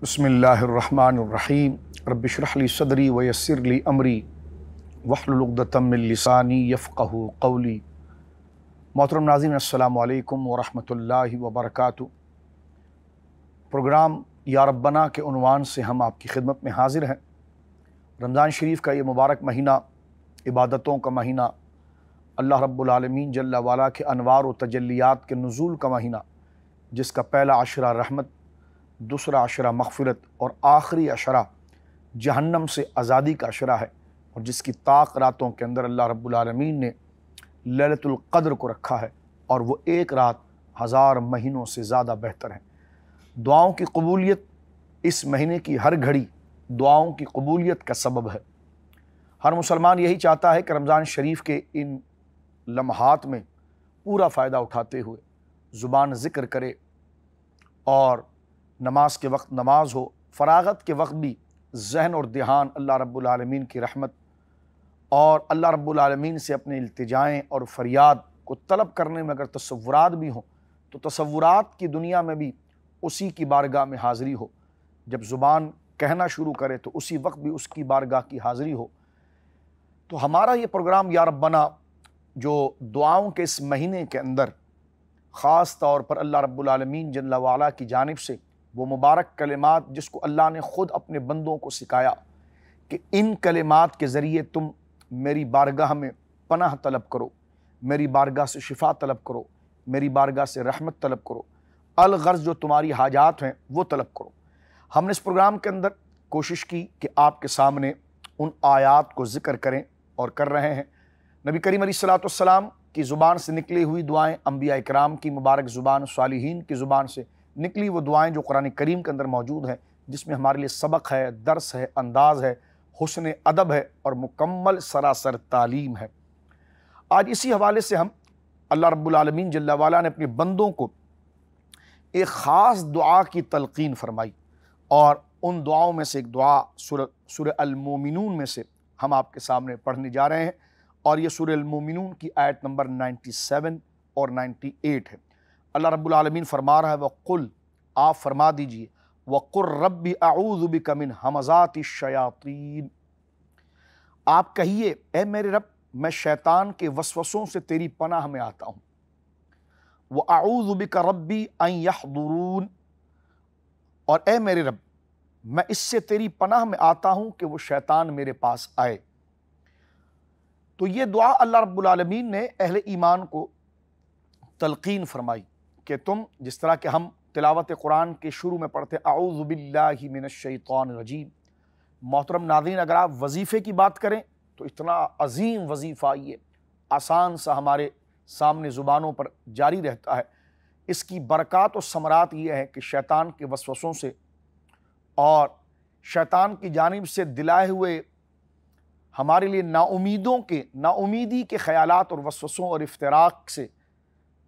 بسم اللہ الرحمن الرحیم رب اشرح لی صدری ویسر لی امری واحلل عقدۃ من لسانی یفقہوا قولی۔ محترم ناظرین، السلام علیکم ورحمۃ اللہ وبرکاتہ۔ پروگرام یا ربنا کے عنوان سے ہم آپ کی خدمت میں حاضر ہیں۔ رمضان شریف کا یہ مبارک مہینہ، عبادتوں کا مہینہ، اللہ رب العالمین جل وعلا کے انوار و تجلیات کے نزول کا مہینہ، جس کا پہلا عشرہ رحمت، دوسرا عشرہ مغفرت اور آخری عشرہ جہنم سے آزادی کا عشرہ ہے، اور جس کی طاق راتوں کے اندر اللہ رب العالمین نے لیلۃ القدر کو رکھا ہے، اور وہ ایک رات 1000 مہینوں سے زیادہ بہتر ہے۔ دعاؤں کی قبولیت اس مہینے کی ہر گھڑی دعاؤں کی قبولیت کا سبب ہے۔ ہر مسلمان یہی چاہتا ہے کہ رمضان شریف کے ان لمحات میں پورا فائدہ اٹھاتے ہوئے زبان ذکر کرے، اور نماز کے وقت نماز ہو، فراغت کے وقت بھی ذہن اور دھیان اللہ رب العالمین کی رحمت اور اللہ رب العالمین سے اپنے التجائیں اور فریاد کو طلب کرنے میں اگر تصورات بھی ہوں تو تصورات کی دنیا میں بھی اسی کی بارگاہ میں حاضری ہو۔ جب زبان کہنا شروع کرے تو اسی وقت بھی اس کی بارگاہ کی حاضری ہو۔ تو ہمارا یہ پروگرام یا ربنا جو دعاؤں کے اس مہینے کے اندر خاص طور پر اللہ رب العالمین جل وعلا کی جانب سے وہ مبارک کلمات جس کو اللہ نے خود اپنے بندوں کو سکھایا کہ ان کلمات کے ذریعے تم میری بارگاہ میں پناہ طلب کرو، میری بارگاہ سے شفا طلب کرو، میری بارگاہ سے رحمت طلب کرو، الغرض جو تمہاری حاجات ہیں وہ طلب کرو۔ ہم نے اس پروگرام کے اندر کوشش کی کہ آپ کے سامنے ان آیات کو ذکر کریں اور کر رہے ہیں۔ نبی کریم علیہ الصلوۃ والسلام کی زبان سے نکلی ہوئی دعائیں، انبیاء کرام کی مبارک زبان، صالحین کی زبان سے نکلی وہ دعائیں جو قرآن کریم کے اندر موجود ہیں، جس میں ہمارے لیے سبق ہے، درس ہے، انداز ہے، حسن ادب ہے اور مکمل سراسر تعلیم ہے۔ آج اسی حوالے سے ہم اللہ رب العالمین جل وعلا نے اپنے بندوں کو ایک خاص دعا کی تلقین فرمائی، اور ان دعاؤں میں سے ایک دعا سورہ المومنون میں سے ہم آپ کے سامنے پڑھنے جا رہے ہیں، اور یہ سورہ المومنون کی آیت نمبر 97 اور 98 ہے۔ اللہ رب العالمین فرما رہا ہے وَقُلْ، آپ فرما دیجئے، وَقُلْ رَبِّ أَعُوذُ بِكَ مِنْ هَمَزَاتِ الشَّيَاطِينِ، آپ کہیے اے میرے رب میں شیطان کے وسوسوں سے تیری پناہ میں آتا ہوں۔ وَأَعُوذُ بِكَ رَبِّ أَن يَحْضُرُونِ، اور اے میرے رب میں اس سے تیری پناہ میں آتا ہوں کہ وہ شیطان میرے پاس آئے۔ تو یہ دعا اللہ رب العالمین نے اہل ایمان کو تلقین فرمائی کہ تم جس طرح کہ ہم تلاوت قرآن کے شروع میں پڑھتے اعوذ باللہ من الشیطان الرجیم۔ محترم ناظرین، اگر آپ وظیفے کی بات کریں تو اتنا عظیم وظیفہ یہ آسان سا ہمارے سامنے زبانوں پر جاری رہتا ہے۔ اس کی برکات و ثمرات یہ ہے کہ شیطان کے وسوسوں سے اور شیطان کی جانب سے دلائے ہوئے ہمارے لیے ناامیدی کے خیالات اور وسوسوں اور افتراق سے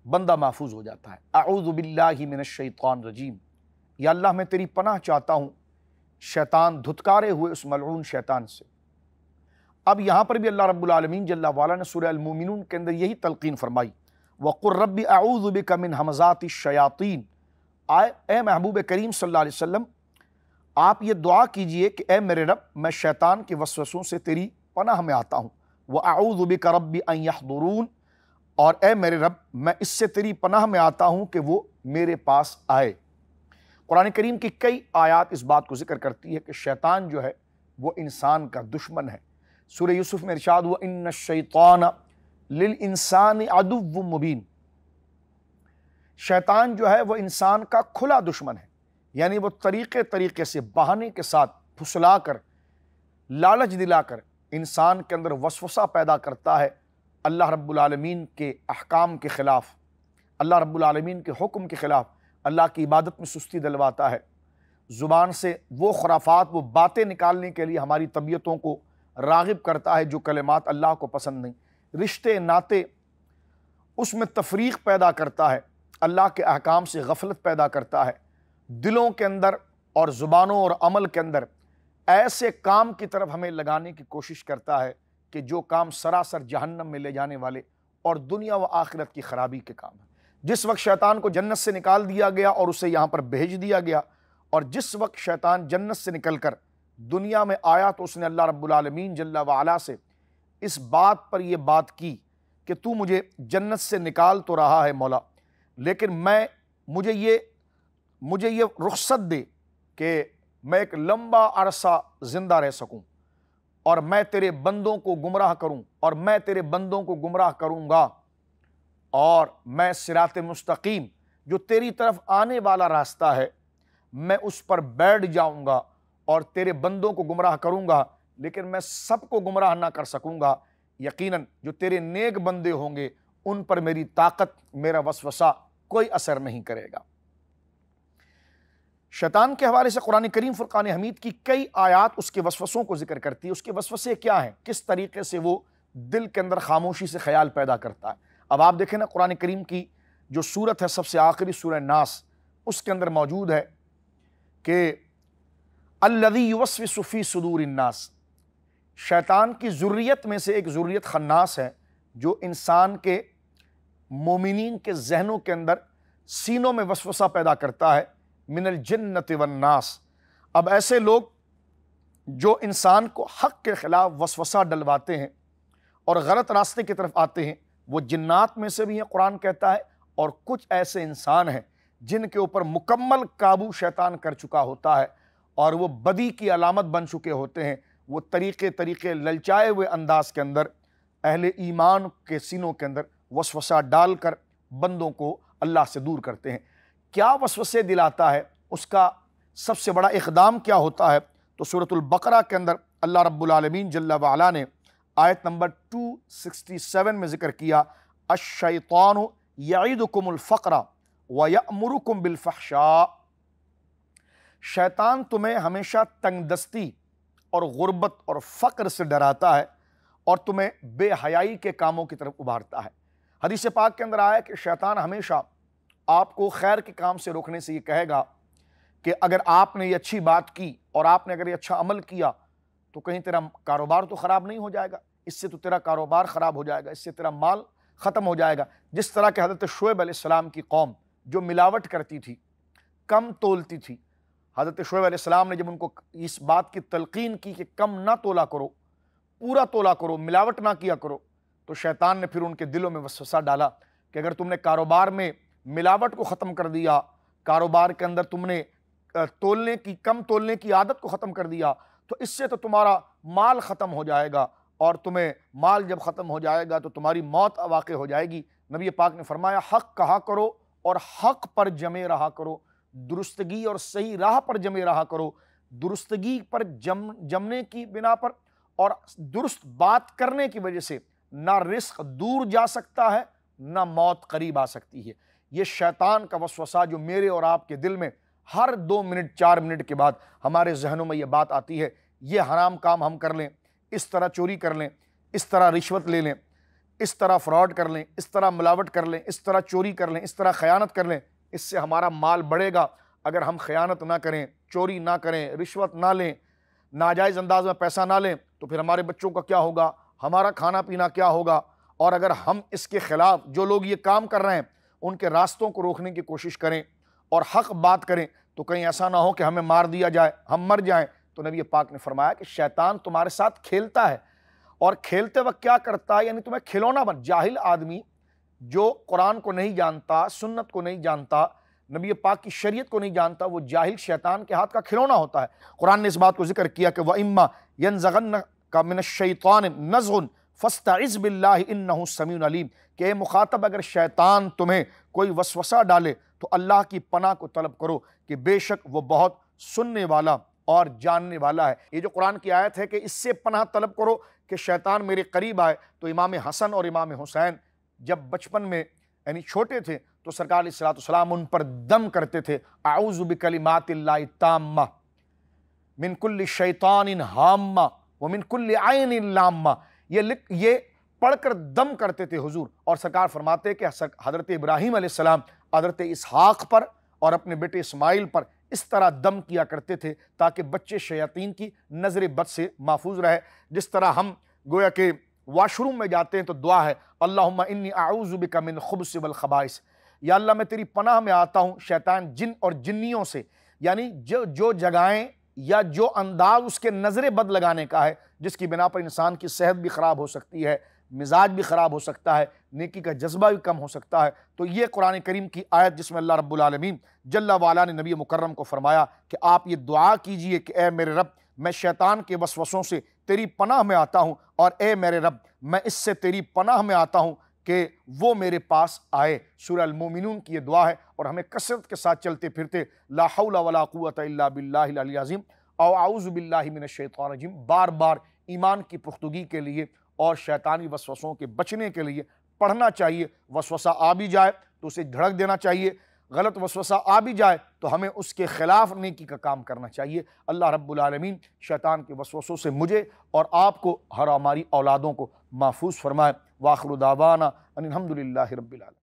بندہ محفوظ ہو جاتا ہے۔ اعوذ باللہ من الشیطان الرجیم، یا اللہ میں تیری پناہ چاہتا ہوں شیطان دھتکارے ہوئے اس ملعون شیطان سے۔ اب یہاں پر بھی اللہ رب العالمین جل وعلا نے سورہ المومنون کے اندر یہی تلقین فرمائی، وَقُلْ رَبِّ أَعُوذُ بِكَ مِنْ ہَمَزَاتِ الشَّيَاطِينِ، اے محبوب کریم صلی اللہ علیہ وسلم آپ یہ دعا کیجئے کہ اے میرے رب میں شیطان کے وسوسوں سے تیری پناہ میں آتا ہوں۔ وَأَعُوذُ بِكَ رَبِّ أَن يَحْضُرُونِ، اور اے میرے رب میں اس سے تیری پناہ میں آتا ہوں کہ وہ میرے پاس آئے۔ قرآن کریم کی کئی آیات اس بات کو ذکر کرتی ہے کہ شیطان جو ہے وہ انسان کا دشمن ہے۔ سورہ یوسف میں ارشاد ہوا ان الشیطان للانسان عدو مبین، شیطان جو ہے وہ انسان کا کھلا دشمن ہے، یعنی وہ طریقے سے بہانے کے ساتھ پھسلا کر، لالچ دلا کر انسان کے اندر وسوسہ پیدا کرتا ہے، اللہ رب العالمین کے احکام کے خلاف، اللہ رب العالمین کے حکم کے خلاف، اللہ کی عبادت میں سستی دلواتا ہے، زبان سے وہ خرافات، وہ باتیں نکالنے کے لیے ہماری طبیعتوں کو راغب کرتا ہے جو کلمات اللہ کو پسند نہیں، رشتے ناتے اس میں تفریق پیدا کرتا ہے، اللہ کے احکام سے غفلت پیدا کرتا ہے، دلوں کے اندر اور زبانوں اور عمل کے اندر ایسے کام کی طرف ہمیں لگانے کی کوشش کرتا ہے کہ جو کام سراسر جہنم میں لے جانے والے اور دنیا و آخرت کی خرابی کے کام ہیں۔ جس وقت شیطان کو جنت سے نکال دیا گیا اور اسے یہاں پر بھیج دیا گیا اور جس وقت شیطان جنت سے نکل کر دنیا میں آیا تو اس نے اللہ رب العالمین جل وعلا سے اس بات پر یہ بات کی کہ تو مجھے جنت سے نکال تو رہا ہے مولا، لیکن مجھے یہ رخصت دے کہ میں ایک لمبا عرصہ زندہ رہ سکوں اور میں تیرے بندوں کو گمراہ کروں، اور میں تیرے بندوں کو گمراہ کروں گا، اور میں صراط مستقیم جو تیری طرف آنے والا راستہ ہے میں اس پر بیٹھ جاؤں گا اور تیرے بندوں کو گمراہ کروں گا، لیکن میں سب کو گمراہ نہ کر سکوں گا۔ یقیناً جو تیرے نیک بندے ہوں گے ان پر میری طاقت، میرا وسوسہ کوئی اثر نہیں کرے گا۔ شیطان کے حوالے سے قرآن کریم فرقان حمید کی کئی آیات اس کے وسوسوں کو ذکر کرتی ہے، اس کے وسوسے کیا ہیں، کس طریقے سے وہ دل کے اندر خاموشی سے خیال پیدا کرتا ہے۔ اب آپ دیکھیں نا، قرآن کریم کی جو سورت ہے سب سے آخری سورہ ناس، اس کے اندر موجود ہے کہ الذی یوسوس فی صدور الناس، شیطان کی ذریت میں سے ایک ذریت خناس ہے جو انسان کے مومنین کے ذہنوں کے اندر سینوں میں وسوسہ پیدا کرتا ہے، من الجنۃ والناس۔ اب ایسے لوگ جو انسان کو حق کے خلاف وسوسہ ڈلواتے ہیں اور غلط راستے کی طرف آتے ہیں، وہ جنات میں سے بھی ہیں قرآن کہتا ہے، اور کچھ ایسے انسان ہیں جن کے اوپر مکمل قابو شیطان کر چکا ہوتا ہے اور وہ بدی کی علامت بن چکے ہوتے ہیں۔ وہ طریقے للچائے ہوئے انداز کے اندر اہل ایمان کے سینوں کے اندر وسوسہ ڈال کر بندوں کو اللہ سے دور کرتے ہیں۔ کیا وسوسے دلاتا ہے، اس کا سب سے بڑا اقدام کیا ہوتا ہے؟ تو سورۃ البقرہ کے اندر اللہ رب العالمین جل وعلا نے آیت نمبر 267 میں ذکر کیا، الشیطان یعیدکم الفقر ویأمرکم بالفحشاء، شیطان تمہیں ہمیشہ تنگ دستی اور غربت اور فقر سے ڈراتا ہے اور تمہیں بے حیائی کے کاموں کی طرف ابھارتا ہے۔ حدیث پاک کے اندر آیا ہے کہ شیطان ہمیشہ آپ کو خیر کے کام سے روکنے سے یہ کہے گا کہ اگر آپ نے یہ اچھی بات کی اور آپ نے اگر یہ اچھا عمل کیا تو کہیں تیرا کاروبار تو خراب نہیں ہو جائے گا، اس سے تو تیرا کاروبار خراب ہو جائے گا، اس سے تیرا مال ختم ہو جائے گا۔ جس طرح کہ حضرت شعیب علیہ السلام کی قوم جو ملاوٹ کرتی تھی، کم تولتی تھی، حضرت شعیب علیہ السلام نے جب ان کو اس بات کی تلقین کی کہ کم نہ تولا کرو، پورا تولا کرو، ملاوٹ نہ کیا کرو، تو شیطان نے پھر ان کے دلوں میں وسوسہ ڈالا کہ اگر تم نے کاروبار میں ملاوٹ کو ختم کر دیا، کاروبار کے اندر تم نے کم تولنے کی عادت کو ختم کر دیا، تو اس سے تو تمہارا مال ختم ہو جائے گا، اور تمہیں مال جب ختم ہو جائے گا تو تمہاری موت واقع ہو جائے گی۔ نبی پاک نے فرمایا حق کہا کرو اور حق پر جمے رہا کرو، درستگی اور صحیح راہ پر جمے رہا کرو۔ درستگی پر جمنے کی بنا پر اور درست بات کرنے کی وجہ سے نہ رزق دور جا سکتا ہے نہ موت قریب آ سکتی ہے۔ یہ شیطان کا وسوسہ جو میرے اور آپ کے دل میں ہر 2 منٹ 4 منٹ کے بعد ہمارے ذہنوں میں یہ بات آتی ہے، یہ حرام کام ہم کر لیں، اس طرح چوری کر لیں، اس طرح رشوت لے لیں، اس طرح فراڈ کر لیں، اس طرح ملاوٹ کر لیں، اس طرح چوری کر لیں، اس طرح خیانت کر لیں، اس سے ہمارا مال بڑھے گا۔ اگر ہم خیانت نہ کریں، چوری نہ کریں، رشوت نہ لیں، ناجائز انداز میں پیسہ نہ لیں، تو پھر ہمارے بچوں کا کیا ہوگا، ہمارا کھانا پینا کیا ہوگا؟ اور اگر ہم اس کے خلاف جو لوگ یہ کام کر رہے ہیں ان کے راستوں کو روکنے کی کوشش کریں اور حق بات کریں تو کہیں ایسا نہ ہو کہ ہمیں مار دیا جائے، ہم مر جائیں۔ تو نبی پاک نے فرمایا کہ شیطان تمہارے ساتھ کھیلتا ہے، اور کھیلتے وقت کیا کرتا ہے، یعنی تمہیں کھلونا بن۔ جاہل آدمی جو قرآن کو نہیں جانتا، سنت کو نہیں جانتا، نبی پاک کی شریعت کو نہیں جانتا، وہ جاہل شیطان کے ہاتھ کا کھلونا ہوتا ہے۔ قرآن نے اس بات کو ذکر کیا کہ وَإِمَّا يَنزَغَنَّكَ مِنَ الشَّيْطَانِ نَزْغٌ فَاسْتَعِذْ بِاللَّهِ إِنَّهُ السَّمِيعُ الْعَلِيمُ، کہ اے مخاطب اگر شیطان تمہیں کوئی وسوسہ ڈالے تو اللہ کی پناہ کو طلب کرو کہ بے شک وہ بہت سننے والا اور جاننے والا ہے۔ یہ جو قرآن کی آیت ہے کہ اس سے پناہ طلب کرو کہ شیطان میرے قریب آئے، تو امام حسن اور امام حسین جب بچپن میں یعنی چھوٹے تھے تو سرکار علیہ الصلوۃ والسلام ان پر دم کرتے تھے، اعوذ بکلمات اللہ التامہ من کل شیطان ہامہ ومن کل عین لامہ، یہ پڑھ کر دم کرتے تھے حضور، اور سرکار فرماتے کہ حضرت ابراہیم علیہ السلام حضرت اسحاق پر اور اپنے بیٹے اسماعیل پر اس طرح دم کیا کرتے تھے تاکہ بچے شیاطین کی نظر بد سے محفوظ رہے۔ جس طرح ہم گویا کہ واش روم میں جاتے ہیں تو دعا ہے اللہم انی اعوذ بک من الخبث والخبائث، یا اللہ میں تیری پناہ میں آتا ہوں شیطان جن اور جنیوں سے یعنی جو جگہیں یا جو انداز اس کے نظر بد لگانے کا ہے، جس کی بنا پر انسان کی صحت بھی خراب ہو سکتی ہے، مزاج بھی خراب ہو سکتا ہے، نیکی کا جذبہ بھی کم ہو سکتا ہے، تو یہ قرآن کریم کی آیت جس میں اللہ رب العالمین جل وعلا نے نبی مکرم کو فرمایا کہ آپ یہ دعا کیجئے کہ اے میرے رب، میں شیطان کے وسوسوں سے تیری پناہ میں آتا ہوں، اور اے میرے رب، میں اس سے تیری پناہ میں آتا ہوں کہ وہ میرے پاس آئے۔ سورہ المومنون کی یہ دعا ہے، اور ہمیں کثرت کے ساتھ چلتے پھرتے لا حول ولا قوت الا باللہ العلی العظیم او اعوذ باللہ من الشیطان الرجیم بار بار ایمان کی پختگی کے لیے اور شیطانی وسوسوں کے بچنے کے لیے پڑھنا چاہیے۔ وسوسہ آ بھی جائے تو اسے دھڑک دینا چاہیے، غلط وسوسہ آ بھی جائے تو ہمیں اس کے خلاف نیکی کا کام کرنا چاہیے۔ اللہ رب العالمین شیطان کے وسوسوں سے مجھے اور آپ کو، ہر ہماری اولادوں کو محفوظ فرمائے۔ وآخر دعوانا ان الحمد للہ رب العالمین۔